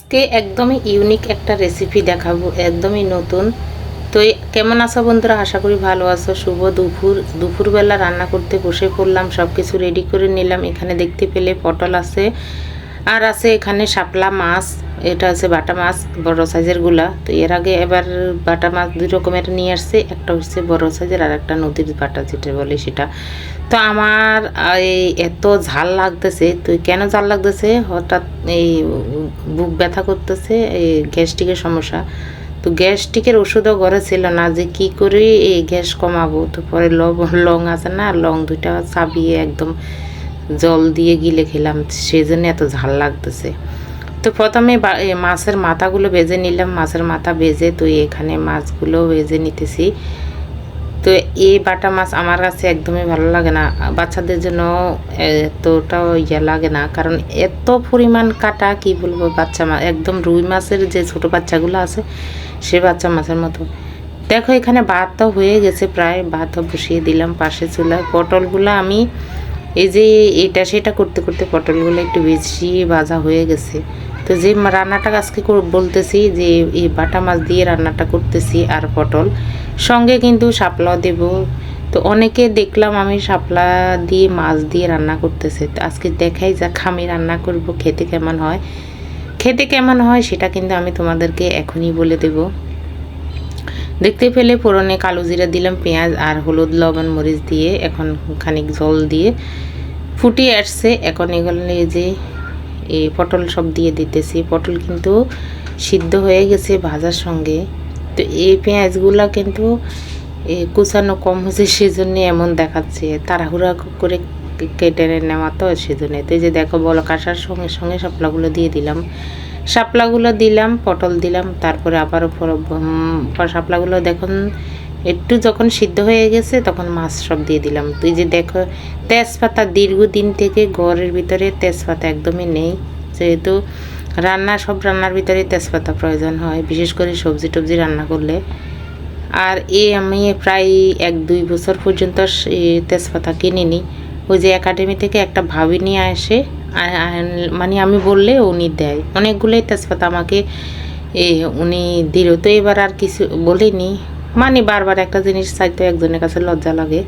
আজকে একদমই ইউনিক একটা রেসিপি দেখাবো, একদমই নতুন। তো কেমন আছো বন্ধুরা? আশা করি ভালো আছো। শুভ দুপুরবেলা রান্না করতে বসে পড়লাম, সব কিছু রেডি করে নিলাম। এখানে দেখতে পেলে পটল আছে, আর আছে এখানে শাপলা মাছ। এটা হচ্ছে বাটা মাছ, বড় সাইজের গুলা। তো এর আগে এবার বাটা মাছ দুই রকমের নিয়ে আসছে, একটা হচ্ছে বড় সাইজের আর একটা নদীর বাটা যেটা বলে সেটা। তো আমার এই এত ঝাল লাগতেছে। তো কেন ঝাল লাগতেছে, হঠাৎ এই বুক ব্যথা করতেছে, এই গ্যাস্ট্রিকের সমস্যা। তো গ্যাস্ট্রিকের ওষুধও ঘরে ছিল না, যে কি করে এই গ্যাস কমাবো। তো পরে লং আছে না, লং দুইটা চাবিয়ে একদম জল দিয়ে গিলে খেলাম, সেই জন্য এত ঝাল লাগতেছে। তো প্রথমে মাছের মাথাগুলো ভেজে নিলাম, মাছের মাথা ভেজে তো এখানে মাছগুলো ভেজে নিতেছি। তো এই বাটা মাছ আমার কাছে একদমই ভালো লাগে না, বাচ্চাদের জন্য এতটাও লাগে না, কারণ এত পরিমাণ কাটা, কি বলবো, বাচ্চা মাছ একদম রুই মাছের যে ছোটো বাচ্চাগুলো আছে সে বাচ্চা মাছের মতো। দেখো এখানে ভাতও হয়ে গেছে, প্রায় ভাতও বসিয়ে দিলাম পাশে চুলায়। পটলগুলো আমি এই যে এটা সেটা করতে করতে পটলগুলো একটু বেশি ভাজা হয়ে গেছে। তো যে রান্নাটা আজকে বলতেছি, যে এই বাটা মাছ দিয়ে রান্নাটা করতেছি, আর পটল সঙ্গে কিন্তু শাপলাও দেব। তো অনেকে দেখলাম আমি শাপলা দিয়ে মাছ দিয়ে রান্না করতেছে। তো আজকে দেখাই যাক আমি রান্না করব, খেতে কেমন হয় সেটা কিন্তু আমি তোমাদেরকে এখনই বলে দেব। দেখতে পেলে ফোড়নে কালো জিরা দিলাম, পেঁয়াজ আর হলুদ লবণ মরিচ দিয়ে এখন খানিক জল দিয়ে ফুটিয়ে আসছে। এখন এগুলো যে এই পটল সব দিয়ে দিতেছি। পটল কিন্তু সিদ্ধ হয়ে গেছে ভাজার সঙ্গে। তো এই পেঁয়াজগুলা কিন্তু কুচানো কম হয়েছে, সেজন্য এমন দেখাচ্ছে, তাড়াহুড়া করে কেটে নেওয়া তো সেজন্য। তো এই যে দেখো বলক আসার সঙ্গে সঙ্গে শাপলাগুলো দিয়ে দিলাম, পটল দিলাম, তারপরে আবারও শাপলাগুলো দেখুন একটু যখন সিদ্ধ হয়ে গেছে তখন মাছ সব দিয়ে দিলাম। তুই যে দেখো তেজপাতা, দীর্ঘদিন থেকে ঘরের ভিতরে তেজপাতা একদমই নেই, যেহেতু সব রান্নার ভিতরে তেজপাতা প্রয়োজন হয়, বিশেষ করে সবজি টবজি রান্না করলে। আর আমি প্রায় 1-2 বছর পর্যন্ত তেজপাতা কিনিনি। ওই যে একাডেমি থেকে একটা ভাবি নিয়ে আসে, মানে আমি বললে উনি দেয় অনেকগুলোই তেজপাতা আমাকে, উনি দিল। তো এবার আর কিছু বলিনি, মানে বারবার একটা জিনিস চাইতে একজনের কাছে লজ্জা লাগে।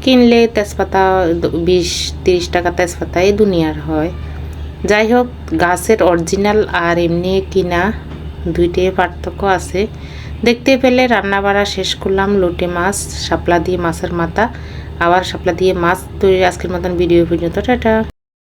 কিনলে তেজপাতা 20-30 টাকা তেজপাতা এই দুনিয়ার হয়। যাই হোক, গাছের অরিজিনাল আর এমনি কিনা দুইটাই পার্থক্য আছে। দেখতে পেলে রান্না বাড়া শেষ করলাম। লোটে মাছ, শাপলা দিয়ে মাছের মাথা, আবার শাপলা দিয়ে মাছ তৈরি। আজকের মতন ভিডিও পর্যন্ত, টাটা।